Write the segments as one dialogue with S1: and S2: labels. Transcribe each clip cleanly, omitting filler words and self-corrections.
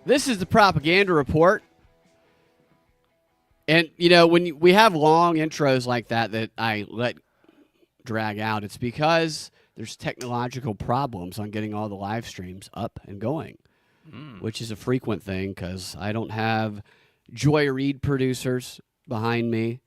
S1: This is the Propaganda Report. And, you know, when we have long intros like that I let drag out, it's because there's technological problems on getting all the live streams up and going, which is a frequent thing because I don't have Joy Reid producers behind me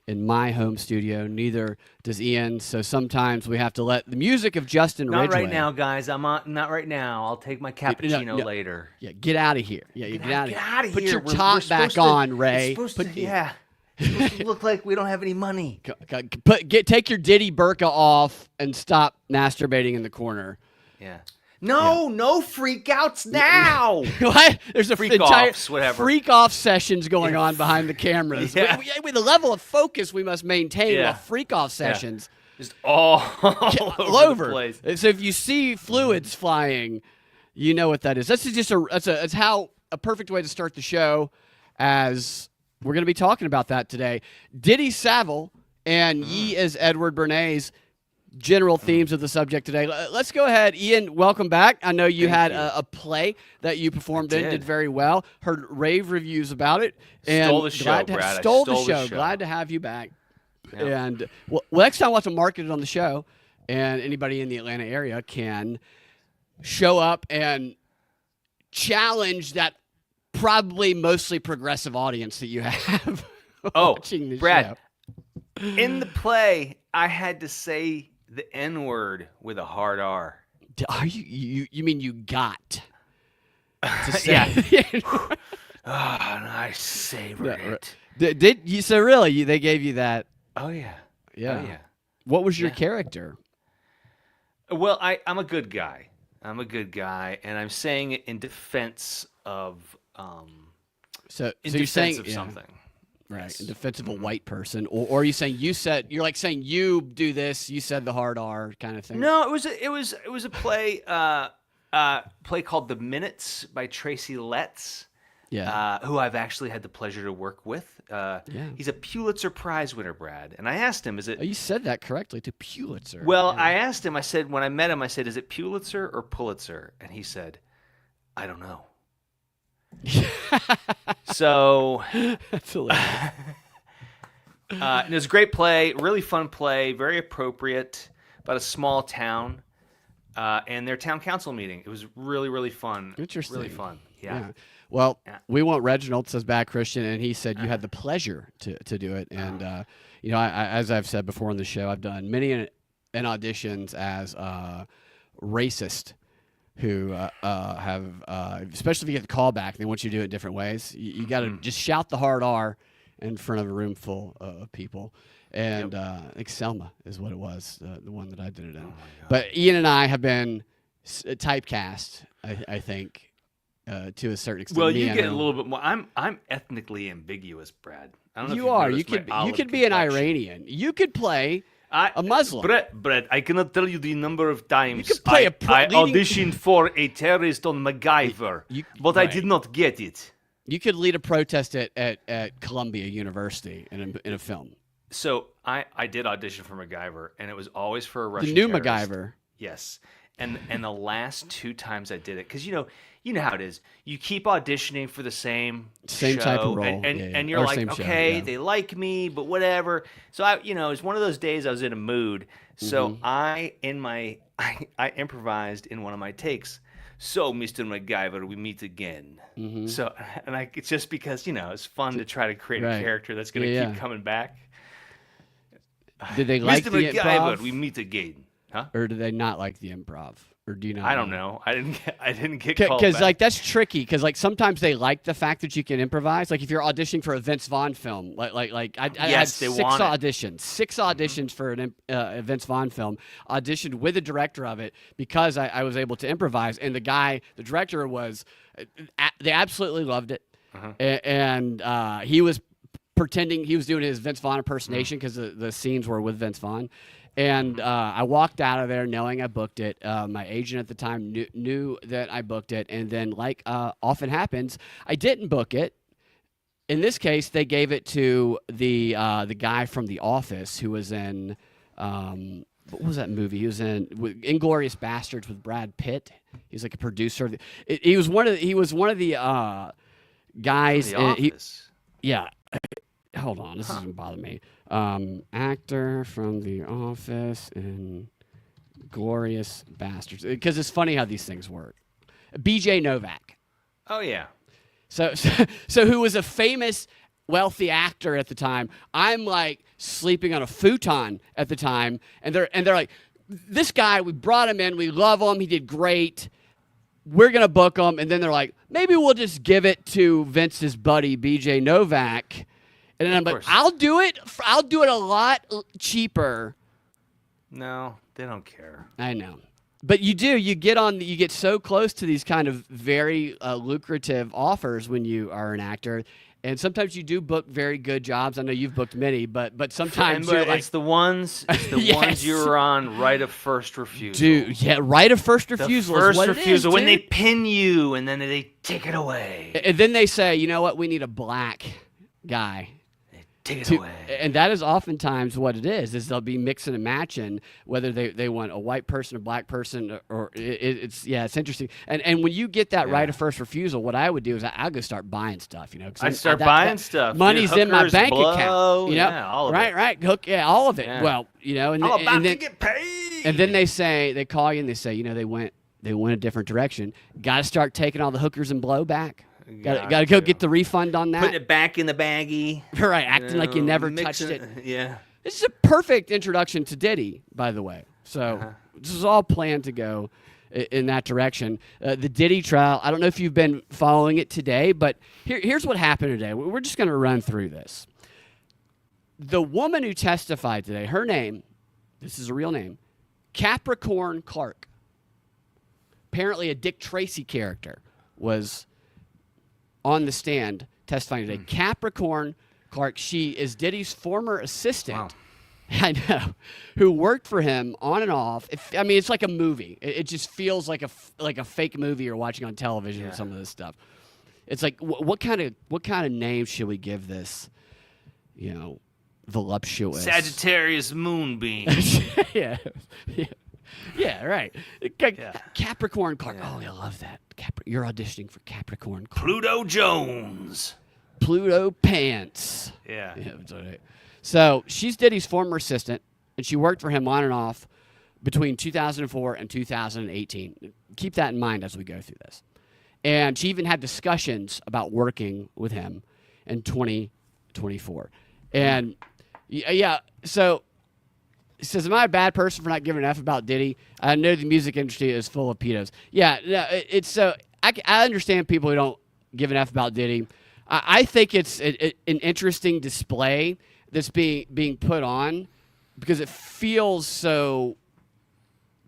S1: in my home studio. Neither does Ian. So sometimes we have to let the music of Justin Ridgway.
S2: Not right now, guys. Not right now. I'll take my cappuccino later.
S1: Yeah, get out of here. Yeah, get out of here. Put
S2: here.
S1: your top back on, Ray.
S2: It's supposed to look like we don't have any money.
S1: Take your Diddy burqa off and stop masturbating in the corner.
S2: Yeah. No freak outs now.
S1: What? There's a
S2: freak offs, whatever.
S1: Freak off sessions going on behind the cameras.
S2: Yeah.
S1: With the level of focus we must maintain while freak off sessions.
S2: Just all over the place.
S1: So if you see fluids flying, you know what that is. That's how a perfect way to start the show, as we're going to be talking about that today. Diddy Savile and ye as Edward Bernays. General themes of the subject today. Let's go ahead. Ian, welcome back. I know you had a play that you performed in, did very well. Heard rave reviews about it. And
S2: stole the show, Brad.
S1: Stole the show. Glad to have you back. Yep. And well, next time we'll have to market it on the show, and anybody in the Atlanta area can show up and challenge that probably mostly progressive audience that you have watching the
S2: Brad,
S1: show.
S2: In the play, I had to say the N-word with a hard R.
S1: Are you mean you got to say?
S2: Yeah. And I savored it.
S1: Did you? So really, they gave you that?
S2: Oh yeah.
S1: Yeah.
S2: Oh, yeah.
S1: What was your character?
S2: Well, I'm a good guy. And I'm saying it in defense of
S1: you're saying
S2: something.
S1: Right,
S2: Yes.
S1: in defense of a white person, or are you saying you're like saying you do this, you said the hard R kind of thing?
S2: No, it was a play called The Minutes by Tracy Letts.
S1: Yeah.
S2: Who I've actually had the pleasure to work with. He's a Pulitzer Prize winner, Brad. And I asked him, is it...
S1: Oh, you said that correctly, to Pulitzer.
S2: Well, yeah. I asked him, when I met him, I said, is it Pulitzer or Pulitzer? And he said, I don't know. So...
S1: That's hilarious.
S2: It was a great play, really fun play, very appropriate, about a small town, and their town council meeting. It was really, really fun.
S1: Interesting.
S2: Really fun. Yeah.
S1: Well, we want Reginald, says Bad Christian, and he said you had the pleasure to do it. And, as I've said before on the show, I've done many auditions as racist who have, especially if you get the call back, they want you to do it different ways. You got to just shout the hard R in front of a room full of people. And I think Selma is what it was, the one that I did it in. But Ian and I have been typecast, I think, to a certain extent.
S2: Well, you get a little bit more. I'm ethnically ambiguous, Brad. I don't know
S1: you are. You could be an Iranian. You could play a Muslim.
S2: Brad, I cannot tell you the number of times
S1: you could play
S2: I auditioned for a terrorist on MacGyver, but I did not get it.
S1: You could lead a protest at Columbia University in a film.
S2: So I did audition for MacGyver, and it was always for a Russian
S1: The new
S2: terrorist.
S1: MacGyver.
S2: Yes. And the last two times I did it, because you know how it is. You keep auditioning for the same show,
S1: type of role,
S2: and you're like, okay, they like me, but whatever. So it's one of those days I was in a mood. So I improvised in one of my takes. So, Mr. MacGyver, we meet again. So, it's just because it's fun to try to create a character that's going to keep coming back.
S1: Did they like
S2: Mr.
S1: the
S2: MacGyver,
S1: improv?
S2: we meet again. Huh?
S1: Or do they not like the improv? Or do you not?
S2: I don't know. I didn't get called
S1: because
S2: back.
S1: that's tricky. Because sometimes they like the fact that you can improvise. Like if you're auditioning for a Vince Vaughn film, I had six auditions for a Vince Vaughn film. Auditioned with the director of it because I was able to improvise. And the director they absolutely loved it, and he was pretending he was doing his Vince Vaughn impersonation because the scenes were with Vince Vaughn. And I walked out of there knowing I booked it. My agent at the time knew that I booked it. And then, like often happens, I didn't book it. In this case, they gave it to the guy from The Office who was in what was that movie? He was in Inglourious Bastards with Brad Pitt. He was like a producer. He was one of the guys.
S2: The Office.
S1: Yeah. Hold on, this doesn't bother me. Actor from The Office and Glorious Bastards. Because it's funny how these things work. B.J. Novak.
S2: Oh yeah.
S1: So who was a famous, wealthy actor at the time. I'm like sleeping on a futon at the time, and they're like, this guy, we brought him in, we love him, he did great. We're gonna book him, and then they're like, maybe we'll just give it to Vince's buddy B.J. Novak. And then I'm like, I'll do it a lot cheaper.
S2: No, they don't care.
S1: I know. But you get so close to these kind of very lucrative offers when you are an actor. And sometimes you do book very good jobs. I know you've booked many, but sometimes
S2: it's the ones ones you're on right of first refusal.
S1: Dude, yeah, right of first refusal.
S2: The first
S1: is what
S2: refusal,
S1: it is,
S2: when they pin you and then they take it away.
S1: And then they say, you know what, we need a black guy.
S2: Take it away.
S1: And that is oftentimes what it is they'll be mixing and matching whether they want a white person, a black person, or it's interesting. And when you get that right of first refusal, what I would do is I'll go start buying stuff,
S2: I'd start buying stuff.
S1: Money's
S2: Dude,
S1: in my bank
S2: blow,
S1: account,
S2: all of it.
S1: Right, hook, all of it.
S2: Yeah.
S1: Well, and
S2: I'm about
S1: then,
S2: to get paid.
S1: And then they call you and they say, they went a different direction. Got to start taking all the hookers and blow back. Got to go get the refund on that.
S2: Putting it back in the baggie.
S1: Right, acting like you never touched it.
S2: Yeah.
S1: This is a perfect introduction to Diddy, by the way. So this is all planned to go in that direction. The Diddy trial, I don't know if you've been following it today, but here's what happened today. We're just going to run through this. The woman who testified today, her name, this is a real name, Capricorn Clark. Apparently a Dick Tracy character was on the stand testifying today. Capricorn Clark, she is Diddy's former assistant.
S2: Wow.
S1: I know, who worked for him on and off. It's like a movie. It just feels like a fake movie you're watching on television with some of this stuff. It's like, what kind of name should we give this? Voluptuous
S2: Sagittarius Moonbeam.
S1: Yeah, right. Capricorn Clark. Oh, I love that. You're auditioning for Capricorn Clark.
S2: Pluto Jones.
S1: Pluto Pants.
S2: Yeah.
S1: That's right. So she's Diddy's former assistant, and she worked for him on and off between 2004 and 2018. Keep that in mind as we go through this. And she even had discussions about working with him in 2024. And, so he says, am I a bad person for not giving an F about Diddy? I know the music industry is full of pedos. Yeah, no, it's so I understand people who don't give an F about Diddy. I think it's an interesting display that's being put on because it feels so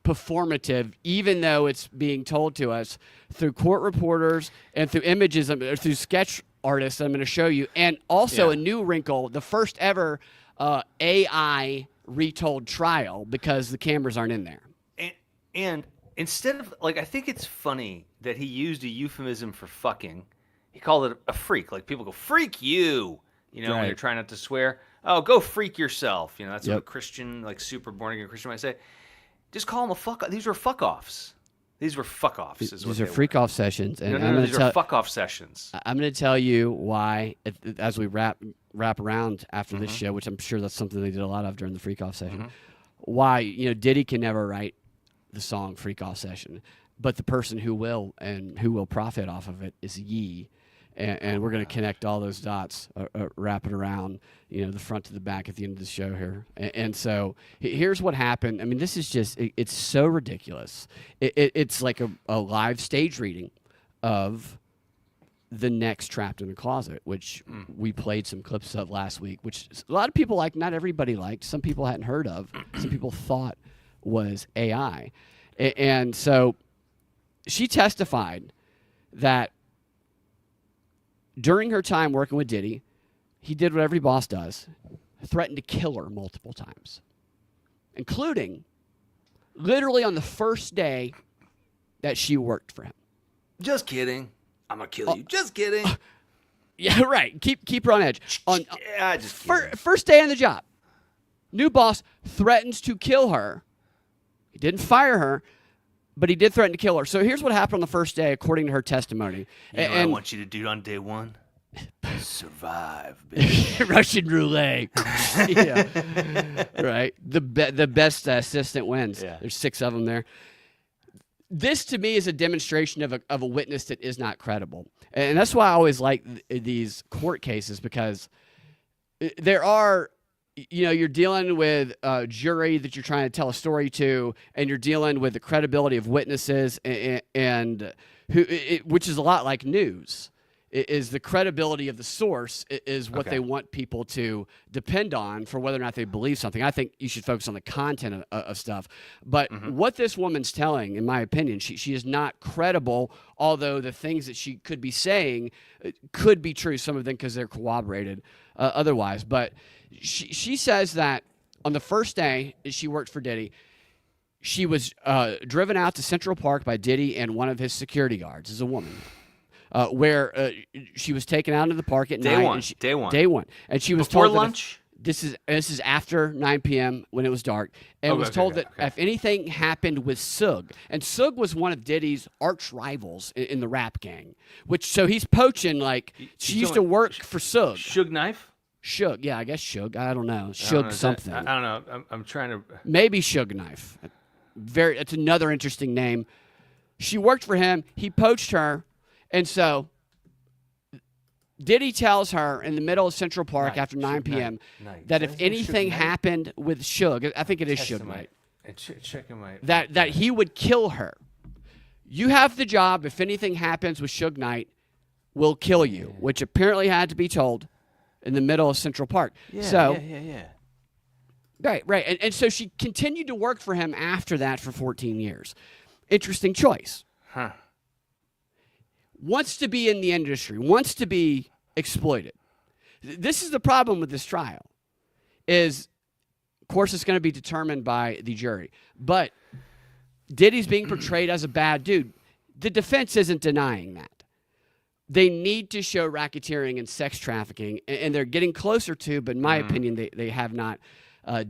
S1: performative, even though it's being told to us through court reporters and through images, through sketch artists I'm going to show you, and also a new wrinkle, the first ever AI retold trial because the cameras aren't in there.
S2: And instead of, I think it's funny that he used a euphemism for fucking. He called it a freak. Like, people go, freak you, when you're trying not to swear. Oh, go freak yourself. That's what a Christian, super born-again Christian might say. Just call them a fuck off. These were fuck-offs. These were fuck-offs.
S1: These are freak-off sessions. And
S2: these are fuck-off sessions.
S1: I'm going to tell you why, as we wrap around after this show, which I'm sure that's something they did a lot of during the freak-off session, why, Diddy can never write the song freak-off session, but the person who will and who will profit off of it is Ye. And we're going to connect all those dots, wrap it around, the front to the back at the end of the show here. And so here's what happened. I mean, this is just, it's so ridiculous. It's like a live stage reading of The Next Trapped in the Closet, which we played some clips of last week, which a lot of people liked, not everybody liked. Some people hadn't heard of. Some people thought was AI. And so she testified that during her time working with Diddy, he did what every boss does, threatened to kill her multiple times, including literally on the first day that she worked for him.
S2: Just kidding. I'm going to kill you. Just kidding.
S1: Yeah, right. Keep her on edge.
S2: Just kidding.
S1: First day on the job, new boss threatens to kill her He didn't fire her, but he did threaten to kill her. So here's what happened on the first day, according to her testimony.
S2: You know what I want you to do on day one? Survive, bitch.
S1: Russian roulette. Yeah. Right. The best assistant wins.
S2: Yeah.
S1: There's 6 of them there. This, to me, is a demonstration of a witness that is not credible. And that's why I always like these court cases, because there are, you're dealing with a jury that you're trying to tell a story to, and you're dealing with the credibility of witnesses, and which is a lot like news. Is the credibility of the source is what they want people to depend on for whether or not they believe something. I think you should focus on the content of stuff. But what this woman's telling, in my opinion, she is not credible, although the things that she could be saying could be true, some of them because they're corroborated otherwise. But she says that on the first day she worked for Diddy, she was driven out to Central Park by Diddy and one of his security guards as a woman. Where she was taken out into the park at night.
S2: Day one.
S1: And she was
S2: before
S1: told
S2: lunch.
S1: This is after 9 p.m. when it was dark, and was told that if anything happened with Suge, and Suge was one of Diddy's arch rivals in the rap gang, so he's poaching she used to work for Suge.
S2: Suge Knife.
S1: Suge, yeah, I guess Suge. I don't know. Suge something.
S2: I don't know. I'm trying to.
S1: Maybe Suge Knife. It's another interesting name. She worked for him. He poached her. And so Diddy tells her in the middle of Central Park after 9 p.m. that if anything happened with Suge, I think it is Suge Knight, that he would kill her. You have the job. If anything happens with Suge Knight, we'll kill you, which apparently had to be told in the middle of Central Park.
S2: Yeah.
S1: Right. And so she continued to work for him after that for 14 years. Interesting choice.
S2: Huh.
S1: Wants to be in the industry, wants to be exploited. This is the problem with this trial, is, of course, it's going to be determined by the jury. But Diddy's being portrayed as a bad dude. The defense isn't denying that. They need to show racketeering and sex trafficking, and they're getting closer to, but in my opinion, they have not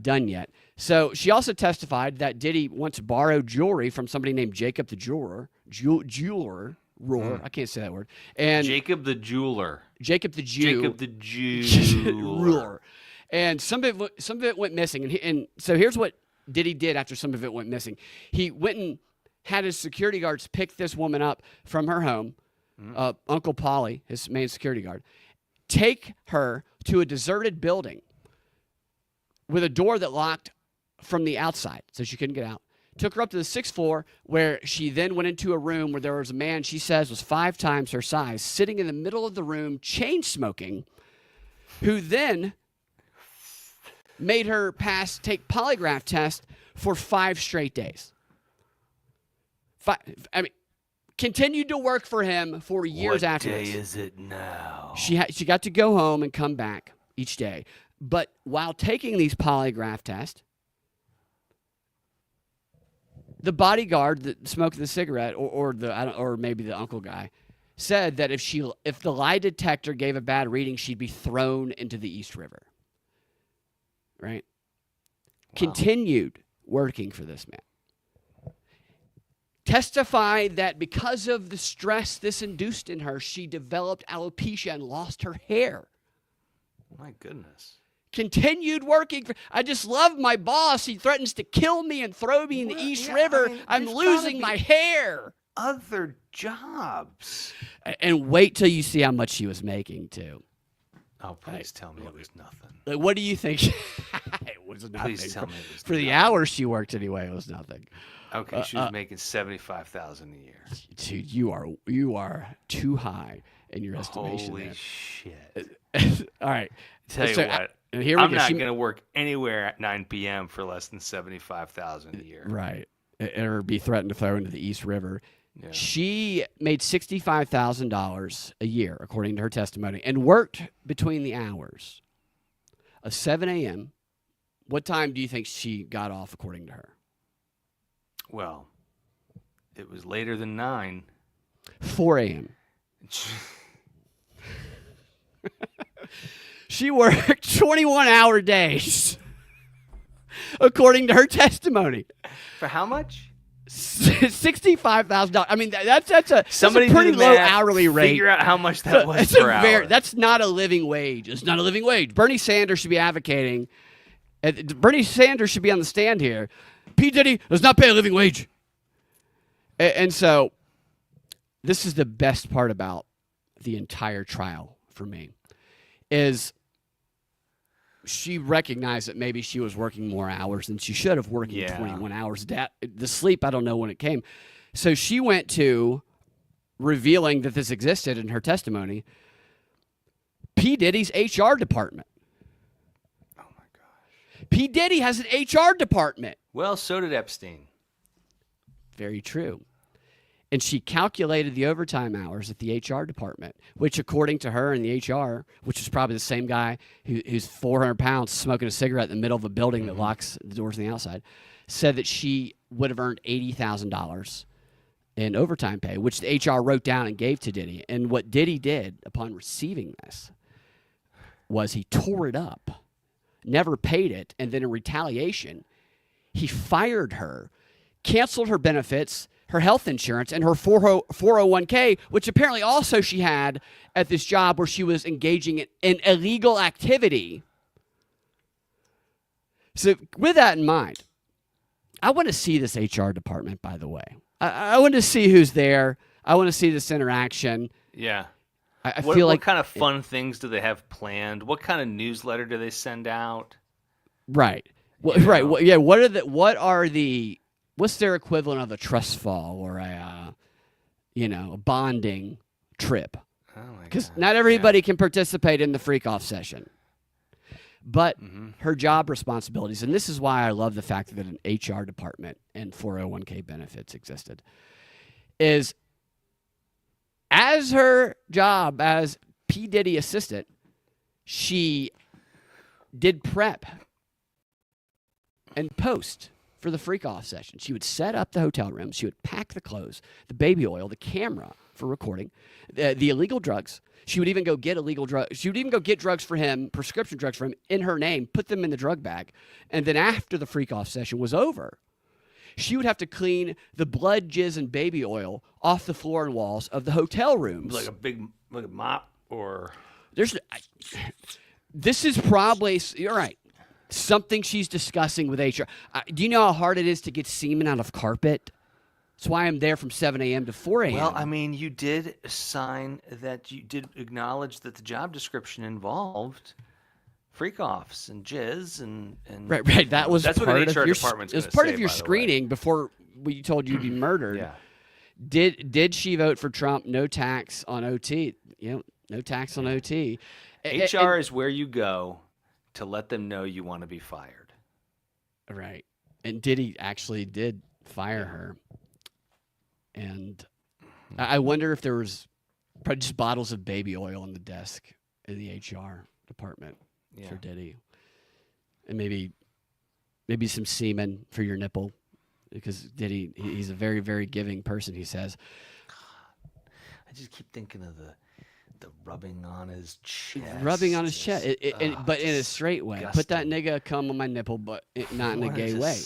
S1: done yet. So she also testified that Diddy once borrowed jewelry from somebody named Jacob the Jeweler. I can't say that word. And
S2: Jacob the Jeweler.
S1: Jacob the Jew.
S2: Jacob the Jeweler.
S1: And some of it went missing. And so here's what Diddy did after some of it went missing. He went and had his security guards pick this woman up from her home, Uncle Polly, his main security guard, take her to a deserted building with a door that locked from the outside, so she couldn't get out. Took her up to the 6th floor, where she then went into a room where there was a man she says was 5 times her size, sitting in the middle of the room, chain smoking, who then made her take polygraph test for 5 straight days. Continued to work for him for years afterwards.
S2: What day is it now?
S1: She got to go home and come back each day. But while taking these polygraph tests, the bodyguard that smoked the cigarette, or maybe the uncle guy, said that if the lie detector gave a bad reading, she'd be thrown into the East River. Right? Wow. Continued working for this man. Testified that because of the stress this induced in her, she developed alopecia and lost her hair.
S2: My goodness.
S1: Continued working. I just love my boss. He threatens to kill me and throw me in the East River. I'm losing my hair.
S2: Other jobs.
S1: And wait till you see how much she was making, too.
S2: Oh, please tell me it was nothing.
S1: What do you think? It was nothing.
S2: Please tell me it was
S1: for the hours she worked anyway, it was nothing.
S2: Okay, she was making $75,000 a year.
S1: Dude, you are too high in your estimation.
S2: Holy shit.
S1: All right.
S2: Tell you what. I'm not going to work anywhere at 9 p.m. for less than $75,000 a year.
S1: Right. Or be threatened to throw into the East River.
S2: Yeah.
S1: She made $65,000 a year, according to her testimony, and worked between the hours of 7 a.m. What time do you think she got off, according to her?
S2: Well, it was later than 9.
S1: 4 a.m. She worked 21-hour days. according to her testimony.
S2: For how much?
S1: $65,000. I mean, that's a
S2: Somebody
S1: pretty low hourly rate.
S2: Figure out how much that was per hour.
S1: That's not a living wage. It's not a living wage. Bernie Sanders should be advocating. Bernie Sanders should be on the stand here. P. Diddy does not pay a living wage. And so this is the best part about the entire trial for me, is she recognized that maybe she was working more hours than she should have, working 21 hours. The sleep, I don't know when it came. So she went to revealing that this existed in her testimony, P. Diddy's HR department.
S2: Oh, my gosh.
S1: P. Diddy has an HR department.
S2: Well, so did Epstein.
S1: Very true. And she calculated the overtime hours at the HR department, which, according to her and the HR, which is probably the same guy who's 400 pounds smoking a cigarette in the middle of a building that locks the doors on the outside, said that she would have earned $80,000 in overtime pay, which the HR wrote down and gave to Diddy. And what Diddy did upon receiving this was he tore it up, never paid it, and then in retaliation, he fired her, canceled her benefits, her health insurance, and her 401k, which apparently also she had at this job where she was engaging in illegal activity. So with that in mind, I want to see this HR department, by the way. I want to see who's there. I want to see this interaction.
S2: Yeah.
S1: I feel like...
S2: What kind of fun things do they have planned? What kind of newsletter do they send out?
S1: Right. Well, right. Well, yeah. What's their equivalent of a trust fall or a bonding trip? Because not everybody can participate in the freak-off session. But her job responsibilities, and this is why I love the fact that an HR department and 401k benefits existed, is as her job as P. Diddy assistant, she did prep and post for the freak-off session. She would set up the hotel room. She would pack the clothes, the baby oil, the camera for recording, the illegal drugs. She would even go get illegal drugs. She would even go get drugs for him, prescription drugs for him, in her name, put them in the drug bag. And then after the freak-off session was over, she would have to clean the blood, jizz, and baby oil off the floor and walls of the hotel rooms.
S2: Like a big mop or...
S1: This is probably... You're right. Something she's discussing with HR. Do you know how hard it is to get semen out of carpet? That's why I'm there from 7 a.m. to 4 a.m.
S2: Well, I mean, you did sign that you did acknowledge that the job description involved freak-offs and jizz and
S1: right. That's
S2: what
S1: part
S2: an HR
S1: of your
S2: department's
S1: it was
S2: gonna
S1: part
S2: say,
S1: of your
S2: by the way.
S1: screening before we told you to be murdered.
S2: Yeah.
S1: Did she vote for Trump? No tax on OT. No tax on OT.
S2: HR is where you go to let them know you want to be fired.
S1: Right. And Diddy actually did fire her. And I wonder if there was probably just bottles of baby oil on the desk in the HR department for Diddy. And maybe some semen for your nipple, because Diddy, he's a very, very giving person, he says.
S2: I just keep thinking of the rubbing on his chest.
S1: Rubbing on his chest, but in a straight way.
S2: Disgusting.
S1: Put that nigga cum on my nipple, but not in a gay way.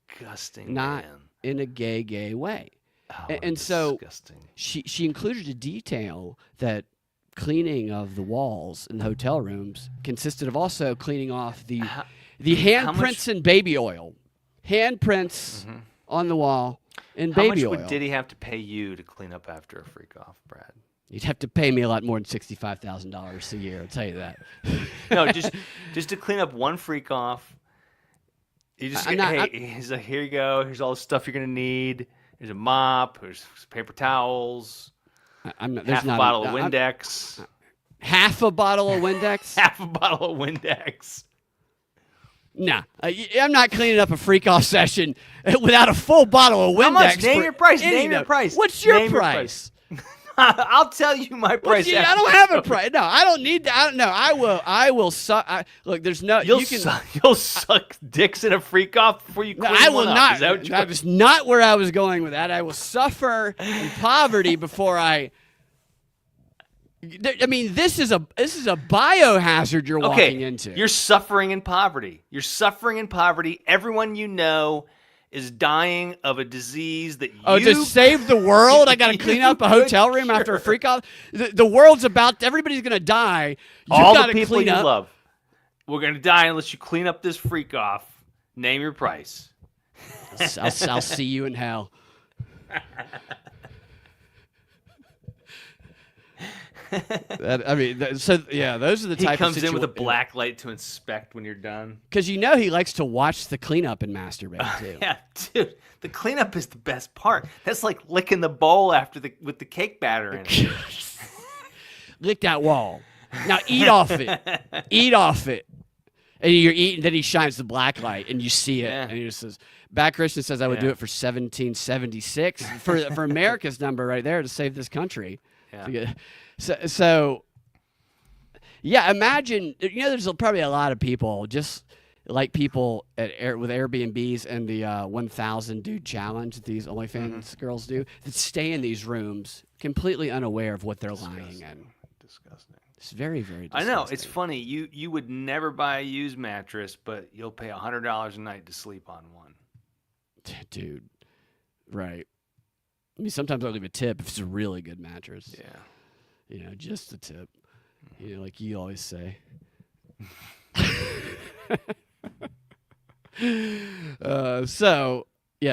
S2: Disgusting.
S1: Not
S2: man.
S1: in a gay way.
S2: Oh,
S1: and so
S2: disgusting.
S1: she included a detail that cleaning of the walls in the hotel rooms consisted of also cleaning off the handprints and baby oil. Handprints on the wall and baby oil.
S2: How much would Diddy have to pay you to clean up after a freak-off, Brad?
S1: You'd have to pay me a lot more than $65,000 a year, I'll tell you that.
S2: No, just to clean up one freak-off. You just he's like, here you go. Here's all the stuff you're going to need. There's a mop. There's paper towels. Half a bottle of Windex.
S1: Half a bottle of Windex?
S2: Half a bottle of Windex.
S1: Nah, I'm not cleaning up a freak-off session without a full bottle of Windex.
S2: How much? Name your price. Name your price.
S1: What's your price?
S2: I'll tell you my price.
S1: I don't have a price. No, I don't need to. I will suck. Look, there's no.
S2: You'll suck dicks in a freak-off before you clean
S1: I will
S2: one
S1: not.
S2: Up.
S1: That is not where I was going with that. I will suffer in poverty before I I mean, this is a biohazard you're walking into.
S2: You're suffering in poverty. Everyone you know is dying of a disease that
S1: to save the world, I got to clean up a hotel room after a freak off. The world's everybody's going to die.
S2: All the people you love. We're going to die unless you clean up this freak off. Name your price.
S1: I'll see you in hell. Those are the type of situations. He
S2: comes in with a black light to inspect when you're done.
S1: Because he likes to watch the cleanup and masturbate too.
S2: Yeah, dude, the cleanup is the best part. That's like licking the bowl with the cake batter in it.
S1: Lick that wall. Now eat off it. Eat off it. And you're eating. Then he shines the black light, and you see it, and he just says, "Bad Christian says I would do it for 1776 for America's number right there to save this country." Yeah. So, imagine, there's probably a lot of people, just like people with Airbnbs and the 1,000 dude challenge that these OnlyFans girls do, that stay in these rooms completely unaware of what they're lying in.
S2: Disgusting.
S1: It's very, very disgusting.
S2: I know. It's funny. You would never buy a used mattress, but you'll pay $100 a night to sleep on one.
S1: Dude. Right. I mean, sometimes I'll leave a tip if it's a really good mattress.
S2: Yeah.
S1: Just a tip. Like you always say.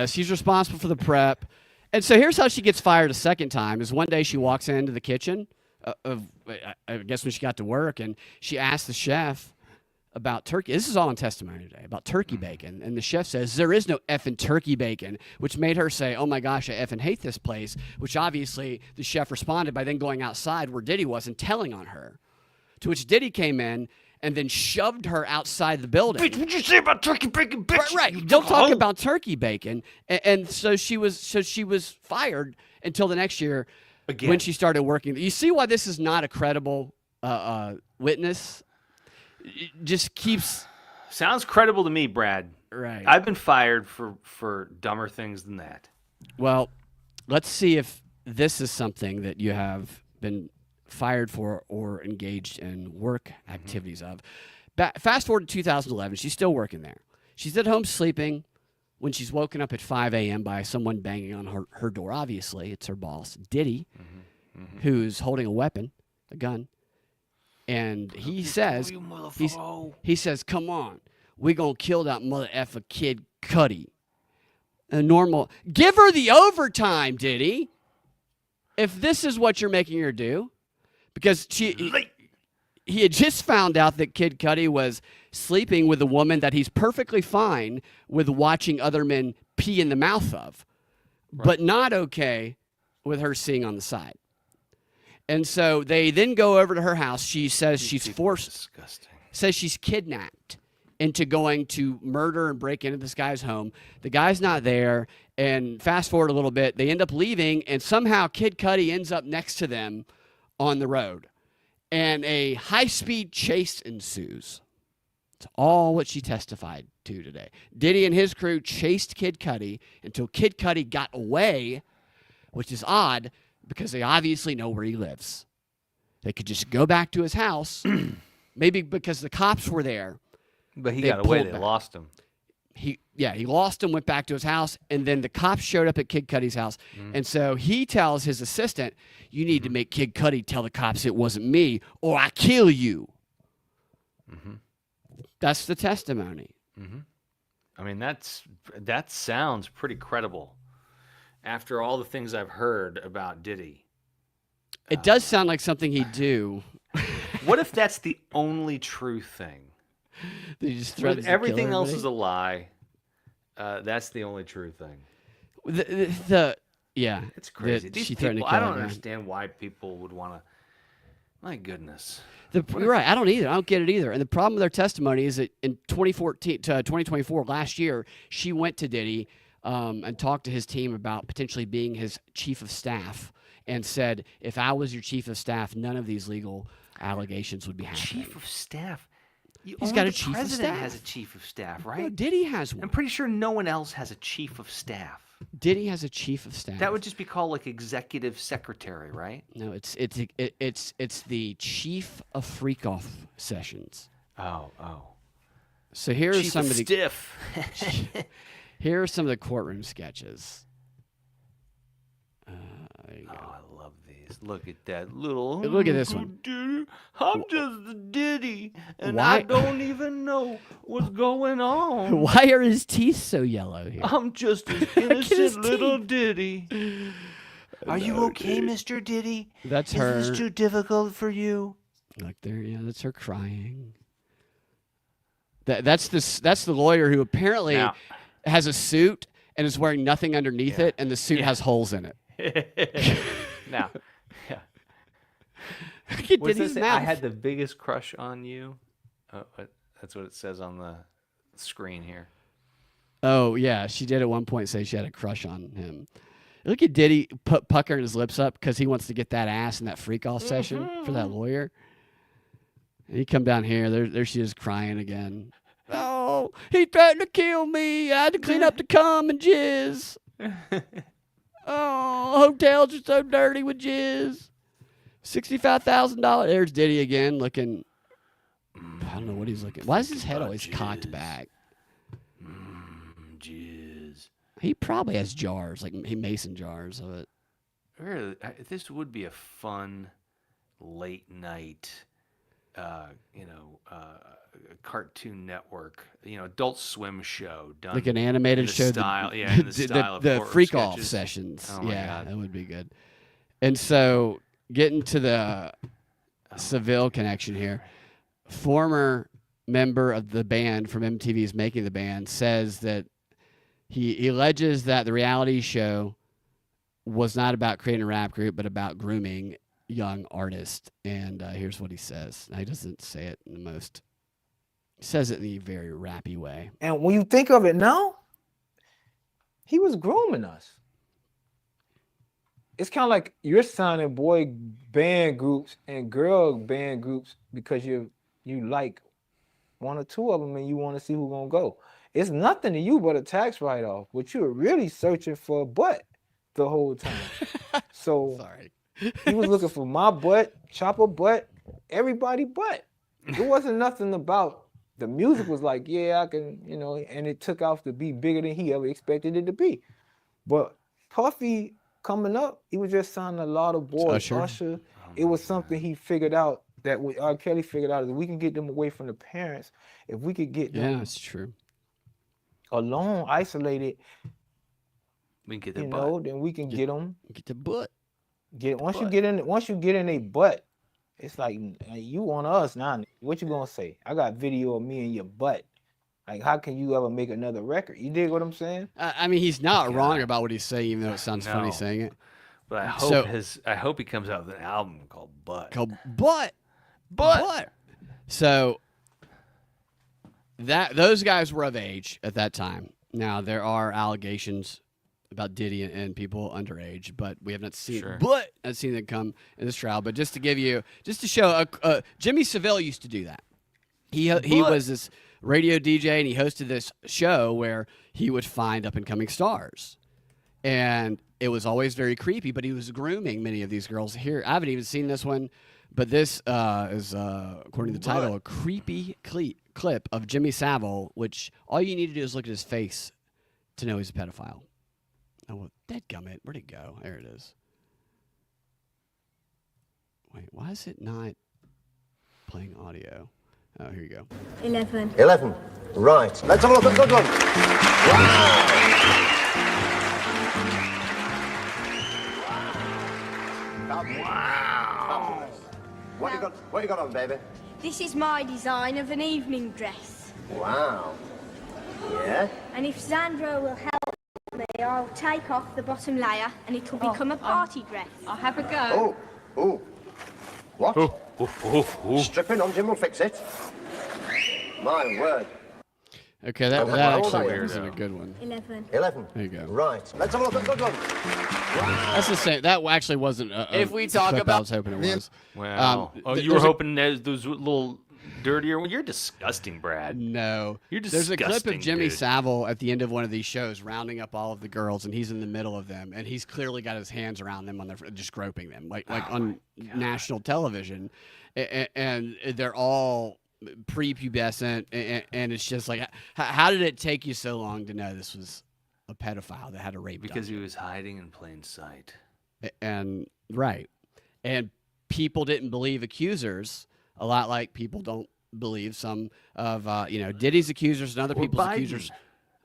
S1: She's responsible for the prep. And so here's how she gets fired a second time. Is one day she walks into the kitchen, I guess when she got to work, and she asked the chef about turkey. This is all in testimony today, about turkey bacon. And the chef says, there is no effing turkey bacon, which made her say, oh my gosh, I effing hate this place, which obviously the chef responded by then going outside where Diddy was and telling on her. To which Diddy came in and then shoved her outside the building.
S2: Bitch, what'd you say about turkey bacon, bitch?
S1: Right. Don't talk about turkey bacon. And so she was fired until the next year when she started working. You see why this is not a credible witness? It just keeps...
S2: Sounds credible to me, Brad.
S1: Right.
S2: I've been fired for dumber things than that.
S1: Well, let's see if this is something that you have been fired for or engaged in work activities of. Fast forward to 2011. She's still working there. She's at home sleeping when she's woken up at 5 a.m. by someone banging on her door. Obviously, it's her boss, Diddy, who's holding a weapon, a gun. And he says, come on, we gonna kill that mother effer Kid Cudi. Give her the overtime, Diddy. If this is what you're making her do, because he had just found out that Kid Cudi was sleeping with a woman that he's perfectly fine with watching other men pee in the mouth of, but not okay with her seeing on the side. And so they then go over to her house. She says she's kidnapped into going to murder and break into this guy's home. The guy's not there. And fast forward a little bit, they end up leaving, and somehow Kid Cudi ends up next to them on the road. And a high-speed chase ensues. It's all what she testified to today. Diddy and his crew chased Kid Cudi until Kid Cudi got away, which is odd, because they obviously know where he lives. They could just go back to his house, maybe because the cops were there.
S2: But he got away. They lost him.
S1: He lost him, went back to his house, and then the cops showed up at Kid Cudi's house. And so he tells his assistant, you need to make Kid Cudi tell the cops it wasn't me, or I kill you. That's the testimony.
S2: I mean, that sounds pretty credible. After all the things I've heard about Diddy.
S1: It does sound like something he'd do.
S2: What if that's the only true thing? Everything else is a lie. That's the only true thing.
S1: It's
S2: crazy. These people, I don't understand why people would want to. My goodness.
S1: You're right. I don't either. I don't get it either. And the problem with her testimony is that in 2014 to 2024, last year, she went to Diddy and talked to his team about potentially being his chief of staff, and said, if I was your chief of staff, none of these legal allegations would be happening.
S2: Chief of staff?
S1: He's got a chief of staff.
S2: The president has a chief of staff, right?
S1: No, Diddy has one.
S2: I'm pretty sure no one else has a chief of staff.
S1: Diddy has a chief of staff.
S2: That would just be called like executive secretary, right?
S1: No, it's the chief of freak-off sessions.
S2: Oh.
S1: So here's
S2: Chief
S1: some
S2: of
S1: of the
S2: stiff.
S1: here are some of the courtroom sketches. There you go.
S2: Oh, I love these. Look at that little.
S1: Look at this one.
S2: Diddy. I'm just the Diddy, and
S1: Why-
S2: I don't even know what's going on.
S1: Why are his teeth so yellow here?
S2: I'm just an
S1: his
S2: innocent little
S1: teeth.
S2: Diddy. Are you okay, Mr. Diddy?
S1: That's
S2: Is
S1: her.
S2: this too difficult for you?
S1: Look there, yeah, that's her crying. That's the lawyer who apparently
S2: Now-
S1: has a suit and is wearing nothing underneath
S2: Yeah.
S1: it, and the suit has holes in it.
S2: Now, yeah.
S1: Look at
S2: What's
S1: Diddy's
S2: this?
S1: mouth.
S2: I had the biggest crush on you. Oh, that's what it says on the screen here.
S1: Oh yeah, she did at one point say she had a crush on him. Look at Diddy puckering his lips up because he wants to get that ass in that freak off session for that lawyer. And he come down here. There she is crying again. Oh, he threatened to kill me. I had to clean up the cum and jizz. Oh, hotels are so dirty with jizz. $65,000. There's Diddy again, looking. I don't know what he's looking. Why is his head always cocked back?
S2: Jizz.
S1: He probably has jars, like mason jars of it.
S2: Really, this would be a fun late night, Cartoon Network, Adult Swim show done
S1: Like an animated
S2: in the
S1: show.
S2: style, in the style of
S1: the
S2: horror
S1: freak off
S2: sketches.
S1: sessions.
S2: Oh my
S1: yeah,
S2: God.
S1: that would be good. And so, getting to the Savile connection here, former member of the band from MTV's Making the Band says that he alleges that the reality show was not about creating a rap group, but about grooming young artists. And here's what he says. Now, he doesn't say it in the most. He says it in a very rappy way.
S3: And when you think of it now, he was grooming us. It's kind of like you're signing boy band groups and girl band groups because you like one or two of them and you want to see who's gonna go. It's nothing to you but a tax write-off, but you're really searching for a butt the whole time. So
S1: Sorry.
S3: he was looking for my butt, Chopper butt, everybody butt. It wasn't nothing about the music was like, yeah, I can, and it took off to be bigger than he ever expected it to be. But Puffy coming up, he was just signing a lot of boys. Usher. It was something he figured out that R. Kelly figured out is we can get them away from the parents. If we could get them
S1: that's true.
S3: alone, isolated,
S2: We can get their butt.
S3: then we can get them.
S1: Get the butt.
S3: Once you get in a butt, it's like you want us now. What you gonna say? I got video of me in your butt. Like, how can you ever make another record? You dig what I'm saying?
S1: I mean, he's not wrong about what he's saying, even though it sounds funny saying it.
S2: But I hope he comes out with an album called Butt.
S1: Called Butt. So those guys were of age at that time. Now there are allegations about Diddy and people underage, but we have not seen.
S2: Sure.
S1: But I've seen them come in this trial. But just to show, Jimmy Savile used to do that. He was this radio DJ and he hosted this show where he would find up and coming stars, and it was always very creepy. But he was grooming many of these girls. Here, I haven't even seen this one, but this is according to the title, a creepy clip of Jimmy Savile, which all you need to do is look at his face to know he's a pedophile. Oh, well, dadgummit, where'd it go? There it is. Wait, why is it not playing audio? Oh, here you go.
S4: 11.
S5: 11. Right. Let's have a look at the good one. Wow. What you got on, baby?
S4: This is my design of an evening dress.
S5: Wow. Yeah?
S4: And if Zandro will help me, I'll take off the bottom layer and it'll become a party dress.
S6: I'll have a go.
S5: Oh. What? Stripping on Jim will fix it. My word.
S1: Okay, that actually isn't a good one.
S4: 11.
S5: 11.
S1: There you go.
S5: Right. Let's have a look at the good one.
S1: That's the same. That actually wasn't.
S7: If we talk
S1: clip
S7: about-
S1: I was hoping it was.
S2: Wow. You were
S1: there's
S2: hoping those little dirtier. You're disgusting, Brad.
S1: No.
S2: You're disgusting.
S1: There's a clip of Jimmy
S2: dude.
S1: Savile at the end of one of these shows rounding up all of the girls, and he's in the middle of them, and he's clearly got his hands around them, just groping them, like on national television. And they're all prepubescent, and it's just like, how did it take you so long to know this was a pedophile that had a rape?
S2: Because he was hiding in plain sight.
S1: And right. And people didn't believe accusers, a lot like people don't believe some of Diddy's accusers and other people's
S2: Biden.
S1: accusers.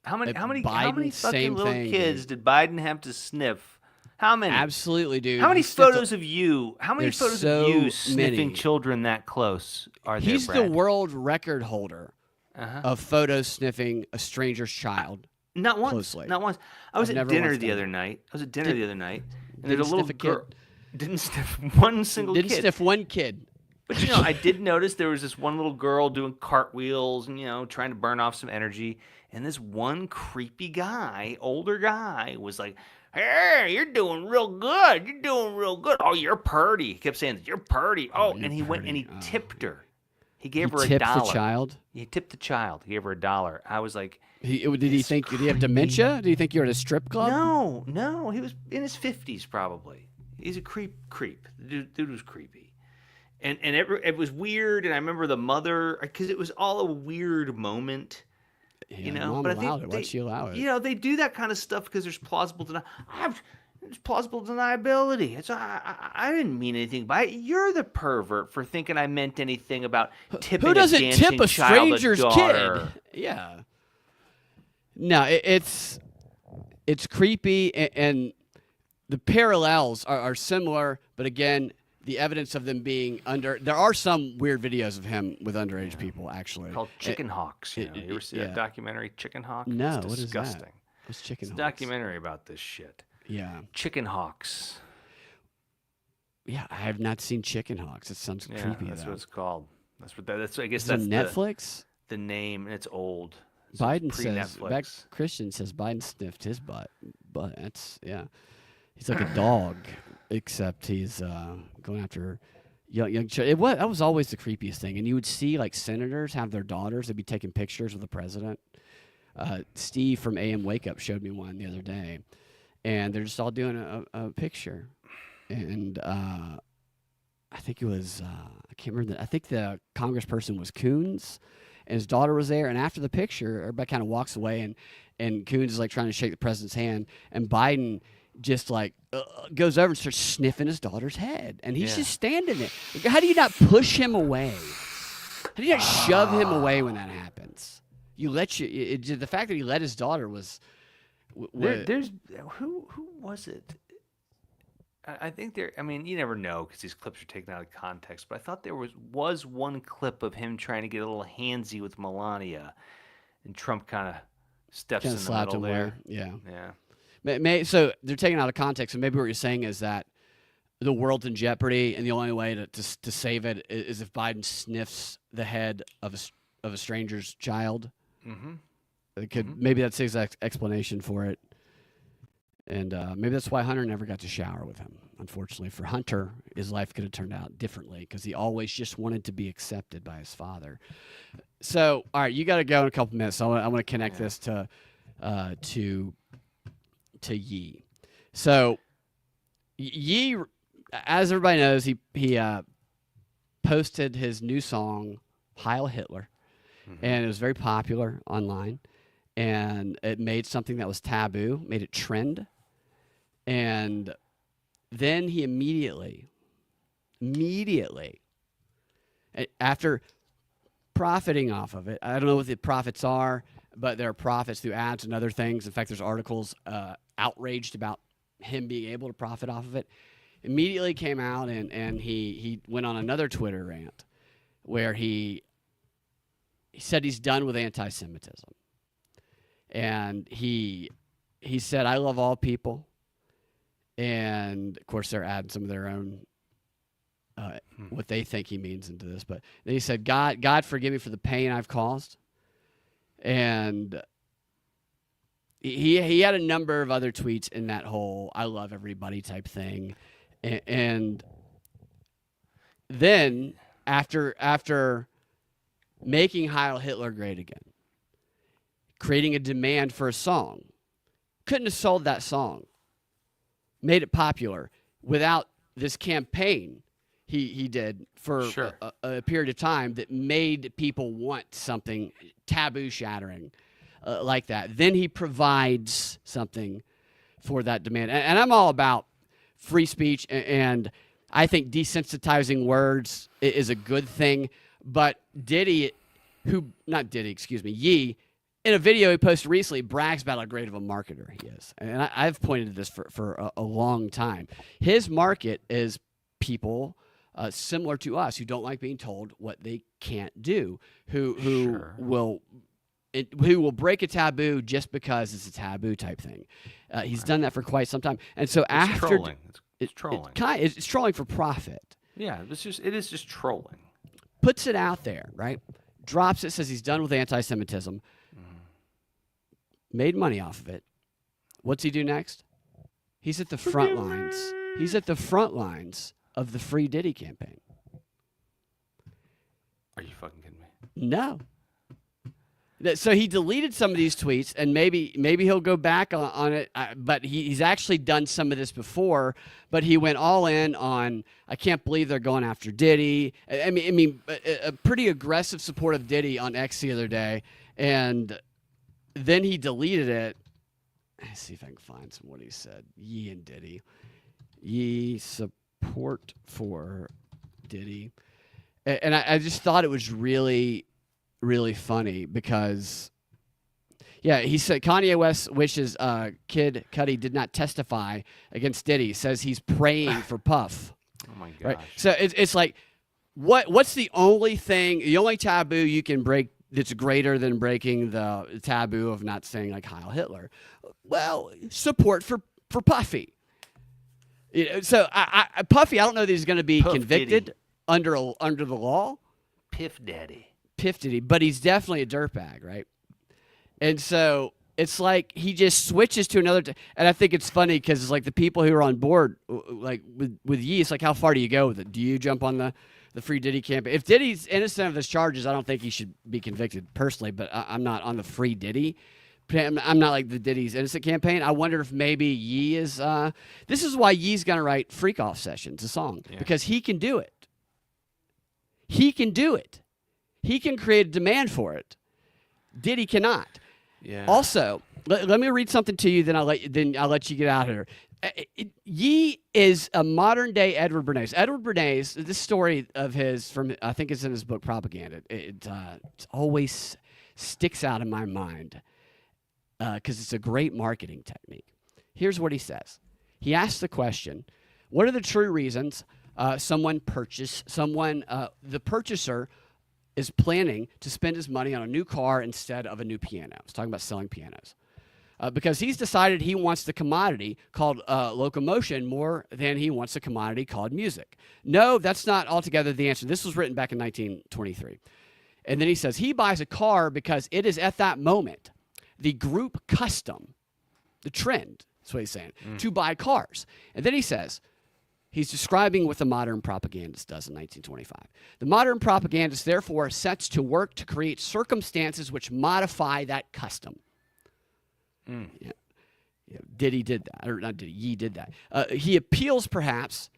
S2: How many
S1: Biden,
S2: fucking little
S1: thing,
S2: kids
S1: dude.
S2: did Biden have to sniff? How many?
S1: Absolutely, dude.
S2: How many photos of you? How many
S1: There's
S2: photos
S1: so
S2: of you sniffing
S1: many.
S2: children that close are there?
S1: He's
S2: Brad?
S1: the world record holder of photos sniffing a stranger's child.
S2: Not once.
S1: Closely.
S2: Not once. I was
S1: I've
S2: at
S1: never
S2: dinner
S1: once
S2: the
S1: done
S2: other
S1: it.
S2: night. And there's
S1: Didn't
S2: a little
S1: sniff a
S2: girl.
S1: kid.
S2: Didn't sniff one single
S1: Didn't
S2: kid.
S1: sniff one kid.
S2: But I did notice there was this one little girl doing cartwheels and trying to burn off some energy, and this one creepy guy, older guy, was like, "Hey, you're doing real good. You're doing real good. Oh, you're purty." He kept saying, "You're purty." Oh, and he went and he tipped her. He gave her $1.
S1: Tipped the child.
S2: He tipped the child. He gave her $1. I was like,
S1: Did he have dementia? Did he think you were at a strip club?
S2: No, he was in his 50s probably. He's a creep. The dude was creepy. And it was weird, and I remember the mother, because it was all a weird moment,
S1: Mom
S2: but I
S1: allowed
S2: think
S1: it. Why'd she allow it?
S2: They do that kind of stuff because there's plausible deniability. I didn't mean anything by it. You're the pervert for thinking I meant anything about tipping
S1: Who doesn't
S2: a dancing
S1: tip a
S2: child
S1: stranger's
S2: daughter.
S1: kid? Yeah. No, it's creepy, and the parallels are similar, but again, the evidence of them being there are some weird videos of him with underage people, actually.
S2: Called Chicken Hawks. You ever see that documentary, Chicken Hawk?
S1: No,
S2: it's
S1: what is
S2: disgusting.
S1: that? What's Chicken
S2: It's a
S1: Hawks?
S2: documentary about this shit.
S1: Yeah.
S2: Chicken Hawks.
S1: Yeah, I have not seen Chicken Hawks. It sounds creepy.
S2: That's
S1: though.
S2: what it's called. I guess
S1: Is it
S2: that's
S1: Netflix.
S2: the name, and it's old. It's
S1: Biden says,
S2: pre-Netflix.
S1: Beck Christian says Biden sniffed his butt. But that's, he's like a dog, except he's going after young children. That was always the creepiest thing. And you would see like senators have their daughters. They'd be taking pictures with the president. Steve from AM Wake Up showed me one the other day. And they're just all doing a picture. And I think it was, I can't remember. I think the congressperson was Coons. And his daughter was there, and after the picture, everybody kind of walks away, and Coons is like trying to shake the president's hand, and Biden just like goes over and starts sniffing his daughter's head, and he's just standing there. Like, how do you not push him away? How do you not shove him away when that happens? The fact that he let his daughter was.
S2: There's who was it? I think there. I mean, you never know because these clips are taken out of context. But I thought there was one clip of him trying to get a little handsy with Melania, and Trump kind of steps in the middle there.
S1: Yeah. So they're taken out of context, and maybe what you're saying is that the world's in jeopardy, and the only way to save it is if Biden sniffs the head of a stranger's child. Mm-hmm. Maybe that's the exact explanation for it. And maybe that's why Hunter never got to shower with him. Unfortunately for Hunter, his life could have turned out differently because he always just wanted to be accepted by his father. So, all right, you got to go in a couple minutes. So I want to connect this to Yee. So Yee, as everybody knows, he posted his new song Heil Hitler, and it was very popular online. And it made something that was taboo, made it trend. And then he immediately, after profiting off of it, I don't know what the profits are, but there are profits through ads and other things. In fact, there's articles outraged about him being able to profit off of it. Immediately came out and he went on another Twitter rant where he said he's done with anti-Semitism. And he said, "I love all people." And, of course, they're adding some of their own, what they think he means into this. But then he said, God forgive me for the pain I've caused. And he had a number of other tweets in that whole I love everybody type thing. And then after making Heil Hitler great again, creating a demand for a song. Couldn't have sold that song, made it popular without this campaign he did for a period of time that made people want something taboo shattering like that. Then he provides something for that demand. And I'm all about free speech, and I think desensitizing words is a good thing. But Yee, in a video he posted recently, brags about how great of a marketer he is. And I've pointed to this for a long time. His market is people similar to us who don't like being told what they can't do, who will break a taboo just because it's a taboo type thing. He's done that for quite some time. And so
S2: it's trolling. It's trolling.
S1: It's trolling for profit.
S2: Yeah, it is just trolling.
S1: Puts it out there, right? Drops it, says he's done with anti-Semitism. Made money off of it. What's he do next? He's at the front lines. He's at the front lines of the Free Diddy campaign.
S2: Are you fucking kidding me?
S1: No. So he deleted some of these tweets, and maybe he'll go back on it. But he's actually done some of this before. But he went all in on, I can't believe they're going after Diddy. I mean, a pretty aggressive support of Diddy on X the other day, and then he deleted it. Let's see if I can find some what he said. Yee and Diddy. Yee support for Diddy, and I just thought it was really, really funny because, he said Kanye West wishes Kid Cudi did not testify against Diddy. Says he's praying for Puff.
S2: Oh my gosh!
S1: Right? So it's like, what's the only taboo you can break that's greater than breaking the taboo of not saying like Heil Hitler? Well, support for Puffy. So Puffy, I don't know that he's going to be convicted
S2: Diddy.
S1: under the law.
S2: Piff Diddy,
S1: but he's definitely a dirtbag, right? And so it's like he just switches to another. And I think it's funny because it's like the people who are on board, like with Yee, it's like, how far do you go with it? Do you jump on the Free Diddy campaign? If Diddy's innocent of his charges, I don't think he should be convicted personally. But I'm not on the Free Diddy. I'm not like the Diddy's innocent campaign. I wonder if maybe Yee is. This is why Yee's gonna write "Freak Off Sessions," a song, because he can do it. He can do it. He can create a demand for it. Diddy cannot.
S2: Yeah.
S1: Also, let me read something to you. Then I'll let you get out of here. Yee is a modern day Edward Bernays. Edward Bernays. This story of his from I think it's in his book Propaganda. It always sticks out in my mind. Because it's a great marketing technique. Here's what he says. He asks the question, what are the true reasons the purchaser is planning to spend his money on a new car instead of a new piano? He's talking about selling pianos. Because he's decided he wants the commodity called locomotion more than he wants a commodity called music. No, that's not altogether the answer. This was written back in 1923. And then he says he buys a car because it is at that moment the group custom, the trend, that's what he's saying, to buy cars. And then he says, he's describing what the modern propagandist does in 1925. The modern propagandist, therefore, sets to work to create circumstances which modify that custom. Yeah. Diddy did that. Or not Diddy, Yee did that. He appeals, perhaps,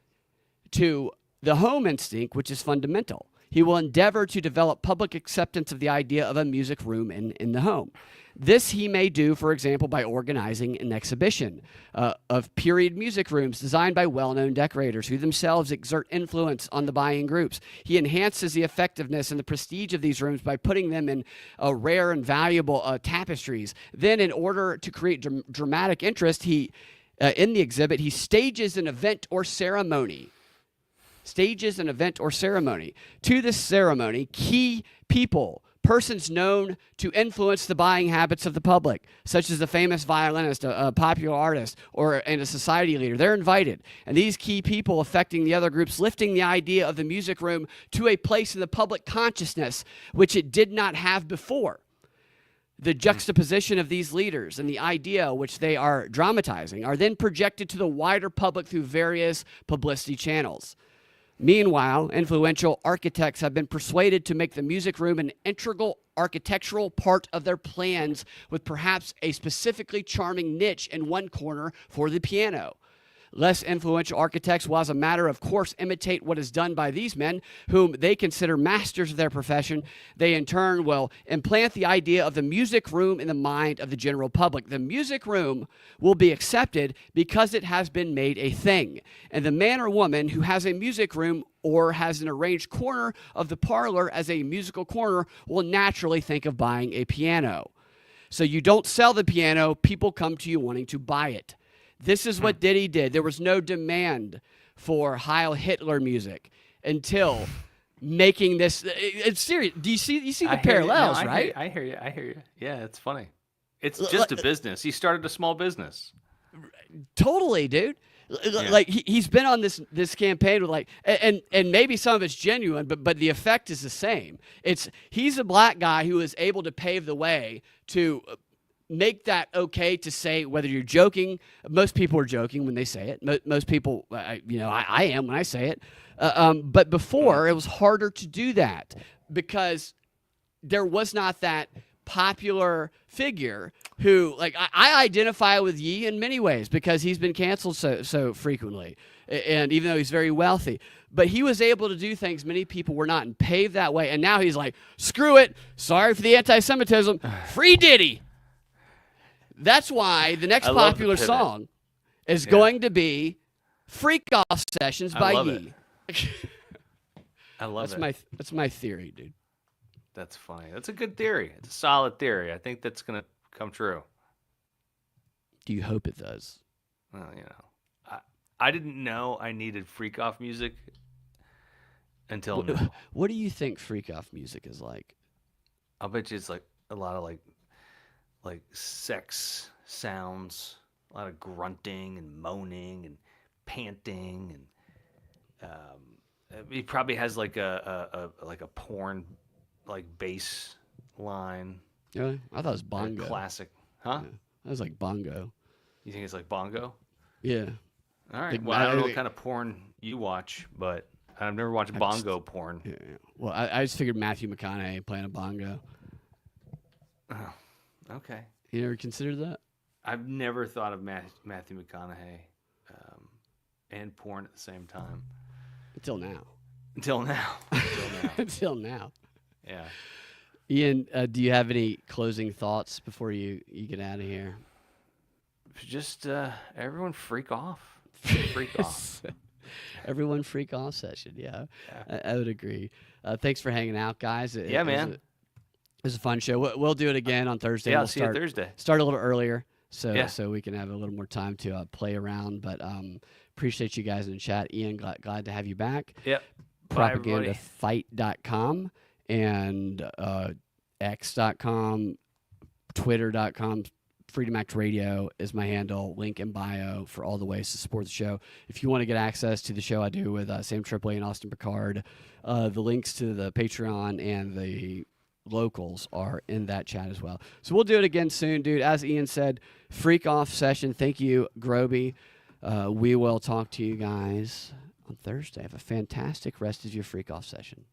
S1: to the home instinct, which is fundamental. He will endeavor to develop public acceptance of the idea of a music room in the home. This he may do, for example, by organizing an exhibition of period music rooms designed by well-known decorators who themselves exert influence on the buying groups. He enhances the effectiveness and the prestige of these rooms by putting them in rare and valuable tapestries. Then, in order to create dramatic interest, in the exhibit, he stages an event or ceremony. To this ceremony, key people, persons known to influence the buying habits of the public, such as a famous violinist, a popular artist, and a society leader. They're invited. And these key people affecting the other groups, lifting the idea of the music room to a place in the public consciousness which it did not have before. The juxtaposition of these leaders and the idea which they are dramatizing are then projected to the wider public through various publicity channels. Meanwhile, influential architects have been persuaded to make the music room an integral architectural part of their plans, with perhaps a specifically charming niche in one corner for the piano. Less influential architects will, as a matter of course, imitate what is done by these men, whom they consider masters of their profession. They, in turn, will implant the idea of the music room in the mind of the general public. The music room will be accepted because it has been made a thing. And the man or woman who has a music room or has an arranged corner of the parlor as a musical corner will naturally think of buying a piano. So you don't sell the piano, people come to you wanting to buy it. This is what Diddy did. There was no demand for Heil Hitler music until making this. It's serious. Do you see the parallels, right?
S2: I hear you. Yeah, it's funny. It's just a business. He started a small business.
S1: Totally, dude. Like he's been on this campaign with and maybe some of it's genuine, but the effect is the same. He's a black guy who is able to pave the way to make that okay to say, whether you're joking. Most people are joking when they say it. Most people, I am when I say it. But before, it was harder to do that because there was not that popular figure who, like, I identify with Ye in many ways because he's been canceled so frequently, and even though he's very wealthy. But he was able to do things many people were not and pave that way. And now he's like, screw it. Sorry for the anti-Semitism. Free Diddy. That's why the next popular song is going to be Freak Off Sessions by Ye.
S2: I love it.
S1: That's my theory, dude.
S2: That's funny. That's a good theory. It's a solid theory. I think that's going to come true.
S1: Do you hope it does?
S2: Well, I didn't know I needed freak off music until now.
S1: What do you think freak off music is like?
S2: I'll bet you it's like a lot of like sex sounds, a lot of grunting and moaning and panting, and he probably has like a porn like bass line.
S1: Yeah, I thought it was bongo.
S2: Classic, huh?
S1: Yeah, that was like bongo.
S2: You think it's like bongo?
S1: Yeah.
S2: All right. Well, I don't know what kind of porn you watch, but I've never watched bongo porn.
S1: Yeah. Well, I just figured Matthew McConaughey playing a bongo.
S2: Oh, okay.
S1: You ever considered that?
S2: I've never thought of Matthew McConaughey and porn at the same time.
S1: Until now.
S2: Until now. Yeah.
S1: Ian, do you have any closing thoughts before you get out of here?
S2: Just everyone freak off. Freak off.
S1: Everyone freak off session. Yeah. I would agree. Thanks for hanging out, guys.
S2: Man.
S1: It was a fun show. We'll do it again on Thursday.
S2: Yeah,
S1: we'll
S2: see you Thursday.
S1: Start a little earlier so we can have a little more time to play around. But appreciate you guys in the chat. Ian, glad to have you back.
S2: Yep.
S1: Propagandafight.com and x.com, twitter.com. Freedom Act Radio is my handle. Link in bio for all the ways to support the show. If you want to get access to the show I do with Sam Tripoli and Austin Picard, the links to the Patreon and the locals are in that chat as well. So we'll do it again soon, dude. As Ian said, freak off session. Thank you, Groby. We will talk to you guys on Thursday. Have a fantastic rest of your freak off session.